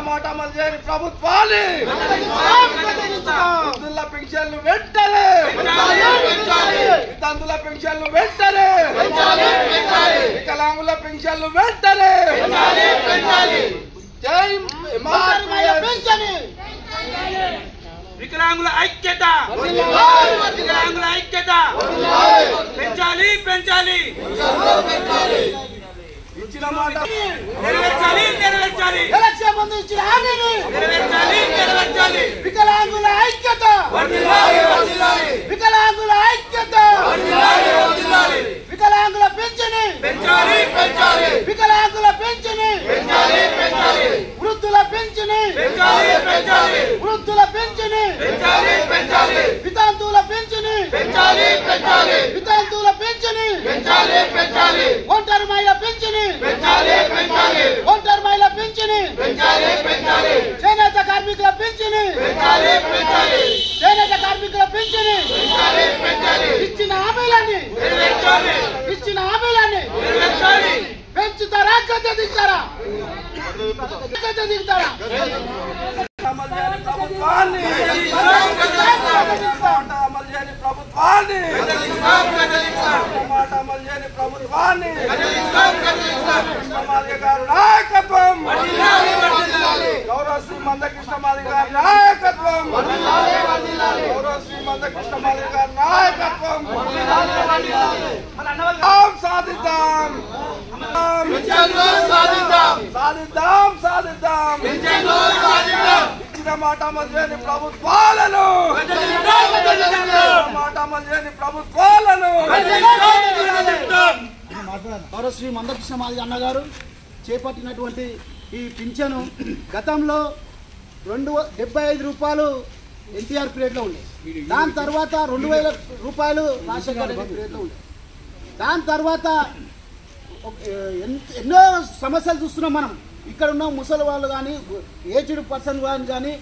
మాట అమలు చేయని ప్రభుత్వాన్ని వృద్ధుల పెన్షన్లు వెంటనే వితంతుల పెన్షన్లు వెంటనే వికలాంగుల పెన్షన్లు వెంటనే జై వికలాంగుల ఐక్యత వికలాంగుల ఐక్యత పెంచాలి పెంచాలి ఇచ్చిన మాట నెరవేర్చాలి నెరవేర్చాలి ఎలక్షన్ ముందు ఇచ్చిన హామీని నెరవేర్చాలి నెరవేర్చాలి వికలాంగుల ఐక్యత వికలాంగుల ఐక్యత వికలాంగుల పెన్షన్ పెంచాలి పెంచాలి వికలాంగుల పెన్షన్ వృద్ధుల పెన్షన్ పెంచాలి పెంచాలి వృద్ధుల పెన్షన్ పెంచాలి పెంచాలి వితంతువుల పెన్షన్ పెంచాలి పెంచాలి వితంతువుల పెన్షన్ పెంచాలి పెంచాలి ఒంటరి మహిళ పెన్షన్ పెంచాలి పెంచాలి ఒంటరి మహిళ పెన్షన్ పెంచాలి పెంచాలి చేనేత కార్మికుల పెన్షన్ పెంచాలి పెంచాలి చేనేత కార్మికుల పెన్షన్ పెంచాలి పెంచాలి ఇచ్చిన హామీలన్నీ నెరవేర్చాలి ఇచ్చిన హామీలన్నీ నెరవేర్చాలి పెంచుతారా గద్దె దిగుతారా గద్దె దిగుతారా అమలు చేయని ప్రభుత్వాన్ని అమలు చేయని ప్రభుత్వాన్ని మాట అమలు చేయని ప్రభుత్వాన్ని కృష్ణమాదిగ గారి నాయకత్వం గౌరవ శ్రీ మందకృష్ణమాదిగ గారి నాయకత్వం గౌరవ శ్రీ మందకృష్ణమాదిగ గారి నాయకత్వం సాధిద్దాం సాధిద్దాం సాధిద్దాం ఇచ్చిన మాట అమలు చేయని ప్రభుత్వాలను మాట అమలు చేయని ప్రభుత్వాలను గౌరవ శ్రీ మందకృష్ణ మాదిగ అన్నగారు చేపట్టినటువంటి ఈ పింఛను గతంలో 275 రూపాయలు ఎన్టీఆర్ పీరియడ్లో ఉండే, దాని తర్వాత 2000 రూపాయలు రాజశేఖర రెడ్డి పీరియడ్లో ఉండే, దాని తర్వాత ఎన్నో సమస్యలు చూస్తున్నాం మనం. ఇక్కడ ఉన్న ముసలి వాళ్ళు కానీ, ఏజ్డ్ పర్సన్ కానీ,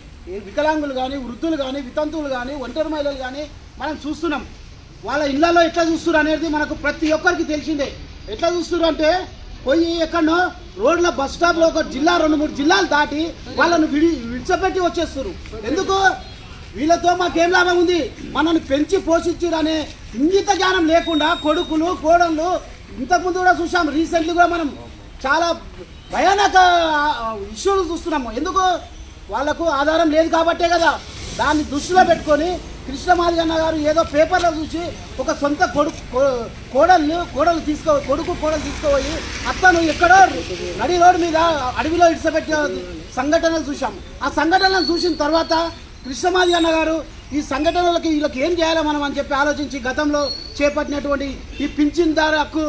వికలాంగులు కానీ, వృద్ధులు కానీ, వితంతువులు కానీ, ఒంటరి మహిళలు కానీ మనం చూస్తున్నాం. వాళ్ళ ఇళ్లలో ఎట్లా చూస్తున్నారు అనేది మనకు ప్రతి ఒక్కరికి తెలిసిందే. ఎట్లా చూస్తున్నారు అంటే పోయి ఎక్కడో రోడ్ల బస్ స్టాప్లో ఒక జిల్లా 2-3 జిల్లాలు దాటి వాళ్ళను విడిచిపెట్టి వచ్చేస్తారు. ఎందుకు? వీళ్ళతో మాకేం లాభం ఉంది, మనల్ని పెంచి పోషించారు అనే ఇంగిత జ్ఞానం లేకుండా కొడుకులు కోడళ్ళు ఇంతకుముందు కూడా చూసాం. రీసెంట్లీ కూడా మనం చాలా భయానక ఇష్యూలు చూస్తున్నాము. ఎందుకు? వాళ్లకు ఆధారం లేదు కాబట్టే కదా. దాన్ని దృష్టిలో పెట్టుకొని కృష్ణమాదిగ అన్న గారు ఏదో పేపర్లో చూసి ఒక సొంత కోడలు తీసుకుపోయి అతను ఎక్కడో నడి రోడ్డు మీద అడవిలో ఇడిసపెట్టే సంఘటనలు చూసాం. ఆ సంఘటనలు చూసిన తర్వాత కృష్ణమాదిగ అన్న గారు ఈ సంఘటనలకి వీళ్ళకి ఏం చేయాలి మనం అని చెప్పి ఆలోచించి గతంలో చేపట్టినటువంటి ఈ పింఛన్దారు హక్కు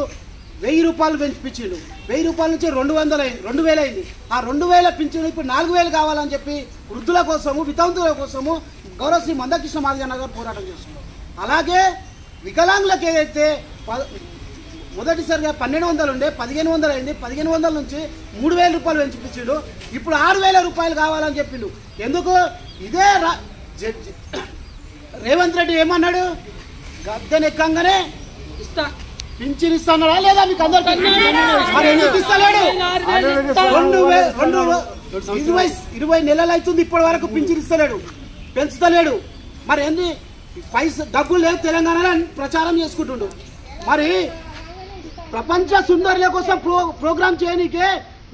1000 రూపాయలు పెంచిపించిండు. 1000 రూపాయల నుంచి 200 అయింది, 2000 అయింది. ఆ 2000 పింఛను ఇప్పుడు 4000 కావాలని చెప్పి వృద్ధుల కోసము, వితంతువుల కోసము గౌరవ శ్రీ మందకృష్ణ మాదిగ అన్న గారు పోరాటం చేస్తున్నారు. అలాగే వికలాంగులకు ఏదైతే మొదటిసారిగా 1200 ఉండే 1500 అయింది, 1500 నుంచి 3000 రూపాయలు పెంచిపించిండు. ఇప్పుడు 6000 రూపాయలు కావాలని చెప్పిండు. ఎందుకు? ఇదే రేవంత్ రెడ్డి ఏమన్నాడు? గద్దెనెక్కంగానే పింఛన్ ఇస్తాడా లేదా మీకు అందరికీ? మరి ఎందుకు ఇస్తలేడు? 20 నెలలు అవుతుంది ఇప్పటి వరకు పింఛన్ ఇస్తలేడు, పెంచుతలేడు. మరి ఎన్ని డబ్బులు లేదు తెలంగాణలో ప్రచారం చేసుకుంటుండు. మరి ప్రపంచ సుందరుల కోసం ప్రోగ్రామ్ చేయనీకే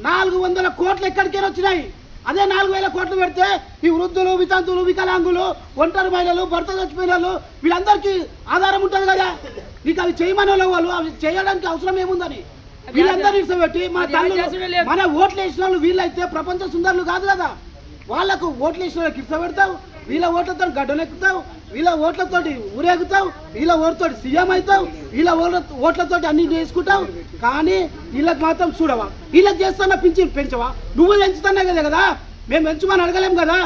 400 కోట్లు ఎక్కడికైనా వచ్చినాయి. అదే 4000 కోట్లు పెడితే ఈ వృద్ధులు, వితంతువులు, వికలాంగులు, ఒంటరి మహిళలు, భర్త చచ్చిపోయిన వాళ్ళు వీళ్ళందరికీ ఆధారం ఉంటుంది కదా. నీకు అవి చేయమని వాళ్ళు అవి చేయడానికి అవసరం ఏముందని వీళ్ళందరూ ఇష్టపెట్టి మన ఓట్లు వేసిన వాళ్ళు వీళ్ళైతే ప్రపంచ సుందరులు కాదు కదా. వాళ్ళకు ఓట్లు వేసిన వాళ్ళకి ఇష్టపెడతావు, వీళ్ళ ఓట్లతో గడ్డనెక్కుతావు, వీళ్ళ ఓట్లతోటి ఊరేగుతావు, వీళ్ళ ఓట్లతోటి సీఎం అవుతావు, వీళ్ళ ఓట్లతోటి అన్ని చేసుకుంటావు. కానీ వీళ్ళకి మాత్రం చూడవా? వీళ్ళకి చేస్తున్నా పింఛన్ పెంచవా? నువ్వు పెంచుతున్నా కదా, మేము పెంచమని అడగలేము కదా.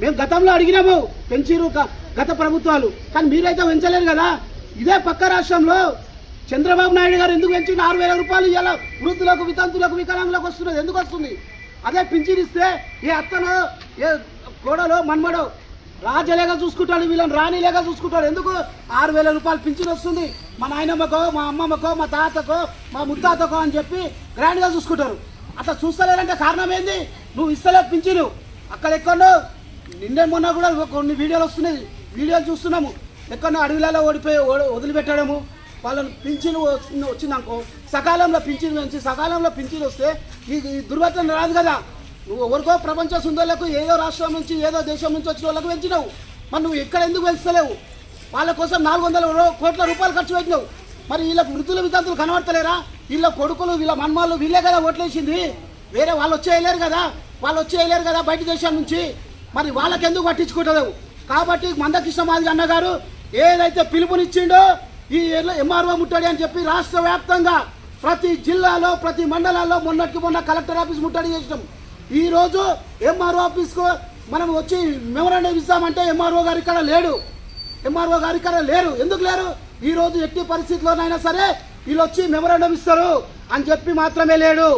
మేము గతంలో అడిగినాము, పెంచిరు గత ప్రభుత్వాలు, కానీ మీరైతే పెంచలేరు కదా. ఇదే పక్క రాష్ట్రంలో చంద్రబాబు నాయుడు గారు ఎందుకు పెంచిండు? 6000 రూపాయలు ఇలా వృద్ధులకు, వితంతులకు, వికలాంగులకు వస్తున్నది. ఎందుకు వస్తుంది? అదే పింఛన్ ఇస్తే ఏ అత్తనో ఏ కోడలో మన్మడో రాజలేగా చూసుకుంటాడు, వీళ్ళని రాణిలేగా చూసుకుంటాడు. ఎందుకు? 6000 రూపాయలు పింఛన్ వస్తుంది. మా నాయనమ్మకో, మా అమ్మమ్మకో, మా తాతకో, మా ముత్తాతకో అని చెప్పి గ్రాండ్గా చూసుకుంటారు. అట్లా చూస్తలేరంటే కారణం ఏంది? నువ్వు ఇస్తలే పింఛను. అక్కడెక్కడో నిన్నే మొన్న కూడా కొన్ని వీడియోలు వస్తున్నాయి, వీడియోలు చూస్తున్నాము. ఎక్కడో అడవిలలో ఓడిపోయి వదిలిపెట్టడము, వాళ్ళని పింఛను వచ్చిందనుకో సకాలంలో పింఛను పెంచి సకాలంలో పింఛను వస్తే ఈ దుర్ఘటన రాదు కదా. నువ్వు ఎవరికో ప్రపంచ సుందరులకు ఏదో రాష్ట్రం నుంచి ఏదో దేశం నుంచి వచ్చిన వాళ్ళకు పెంచినావు. మరి నువ్వు ఇక్కడ ఎందుకు పెంచుతలేవు? వాళ్ళ కోసం 400 కోట్ల రూపాయలు ఖర్చు పెట్టినావు. మరి వీళ్ళకి వృద్ధుల వితంతులు కనబడతలేరా? వీళ్ళ కొడుకులు వీళ్ళ మన్మాళ్ళు వీళ్ళే కదా ఓట్లేసింది, వేరే వాళ్ళు వచ్చేయలేరు కదా బయట దేశాల నుంచి. మరి వాళ్ళకెందుకు పట్టించుకుంటలేవు? కాబట్టి మందకృష్ణ మాదిగ అన్న గారు ఏదైతే పిలుపునిచ్చిండో ఈ ఎంఆర్ఓ ముట్టడి అని చెప్పి రాష్ట్ర వ్యాప్తంగా ప్రతి జిల్లాలో ప్రతి మండలాల్లో మొన్న కలెక్టర్ ఆఫీస్ ముట్టడి చేసినాం. ఈరోజు ఎంఆర్ఓ ఆఫీస్కు మనం వచ్చి మెమరాండం ఇస్తామంటే ఎంఆర్ఓ గారు ఇక్కడ లేరు. ఎందుకు లేరు? ఈరోజు ఎట్టి పరిస్థితుల్లోనైనా సరే వీళ్ళు వచ్చి మెమరాండం ఇస్తారు అని చెప్పి మాత్రమే లేడు.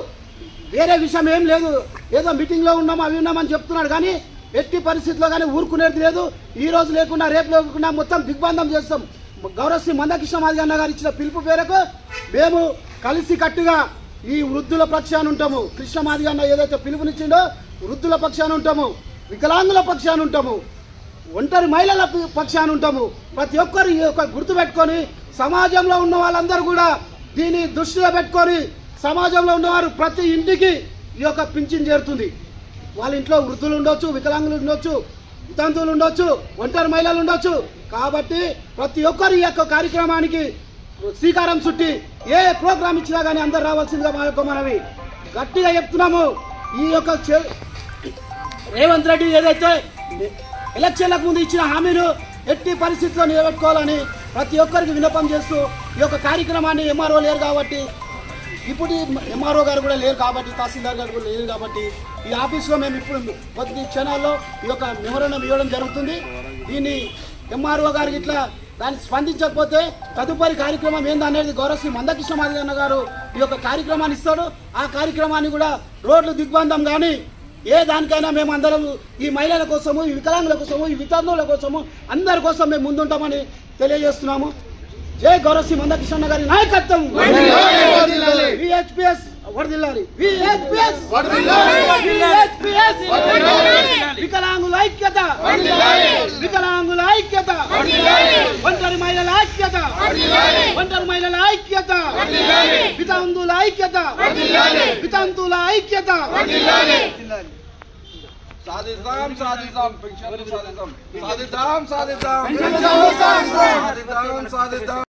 వేరే విషయం ఏం లేదు. ఏదో మీటింగ్లో ఉన్నాము అవి ఉన్నామని చెప్తున్నాడు కానీ ఎట్టి పరిస్థితుల్లో కానీ ఊరుకునేది లేదు. ఈ రోజు లేకుండా రేపు లేకుండా మొత్తం దిగ్బంధం చేస్తాం. గౌరవశ్రీ మందకృష్ణ మాదిగ అన్న గారు ఇచ్చిన పిలుపు మేరకు మేము కలిసి కట్టుగా ఈ వృద్ధుల పక్షాన ఉంటాము. కృష్ణ మాదిగ అన్న ఏదైతే పిలుపునిచ్చిండో వృద్ధుల పక్షాన ఉంటాము, వికలాంగుల పక్షాన ఉంటాము, ఒంటరి మహిళల పక్షాన ఉంటాము. ప్రతి ఒక్కరు ఈ యొక్క గుర్తు పెట్టుకొని సమాజంలో ఉన్న వాళ్ళందరూ కూడా దీన్ని దృష్టిలో పెట్టుకొని సమాజంలో ఉన్నవారు ప్రతి ఇంటికి ఈ యొక్క పింఛన్ చేరుతుంది. వాళ్ళ ఇంట్లో వృద్ధులు ఉండొచ్చు, వికలాంగులు ఉండొచ్చు, వితంతువులు ఉండొచ్చు, ఒంటరి మహిళలు ఉండొచ్చు. కాబట్టి ప్రతి ఒక్కరు ఈ యొక్క కార్యక్రమానికి శ్రీకారం చుట్టి ఏ ప్రోగ్రాం ఇచ్చినా కానీ అందరు రావాల్సిందిగా మా యొక్క మనవి గట్టిగా చెప్తున్నాము. ఈ యొక్క రేవంత్ రెడ్డి ఏదైతే ఎలక్షన్లకు ముందు ఇచ్చిన హామీలు ఎట్టి పరిస్థితుల్లో నిలబెట్టుకోవాలని ప్రతి ఒక్కరికి విన్నపం చేస్తూ ఈ యొక్క కార్యక్రమాన్ని ఎంఆర్ఓ లేరు కాబట్టి ఇప్పుడు ఎంఆర్ఓ గారు కూడా లేరు కాబట్టి తహసీల్దార్ గారు కూడా లేరు కాబట్టి ఈ ఆఫీస్లో మేము ఇప్పుడు కొద్ది క్షణాల్లో ఈ యొక్క మెమరాండం ఇవ్వడం జరుగుతుంది. దీన్ని ఎంఆర్ఓ గారికి ఇట్లా దాన్ని స్పందించకపోతే తదుపరి కార్యక్రమం ఏందనేది గౌరవశ్రీ మందకృష్ణ మాదిగ అన్న గారు ఈ యొక్క కార్యక్రమాన్ని ఇస్తాడు. ఆ కార్యక్రమాన్ని కూడా రోడ్లు దిగ్బంధం కానీ ఏ దానికైనా మేము అందరం ఈ మహిళల కోసము, ఈ వికలాంగుల కోసము, ఈ వితంతువుల కోసము అందరి కోసం మేము ముందుంటామని తెలియజేస్తున్నాము. జై గౌరవశ్రీ మందకృష్ణ గారి నాయకత్వం. విహెచ్పిఎస్ వర్ధిల్లాలి. వికలాంగుల ఐక్యత, ఒంటరి మహిళల ఐక్యత, వితంతువుల ఐక్యత. సాధిద్దాం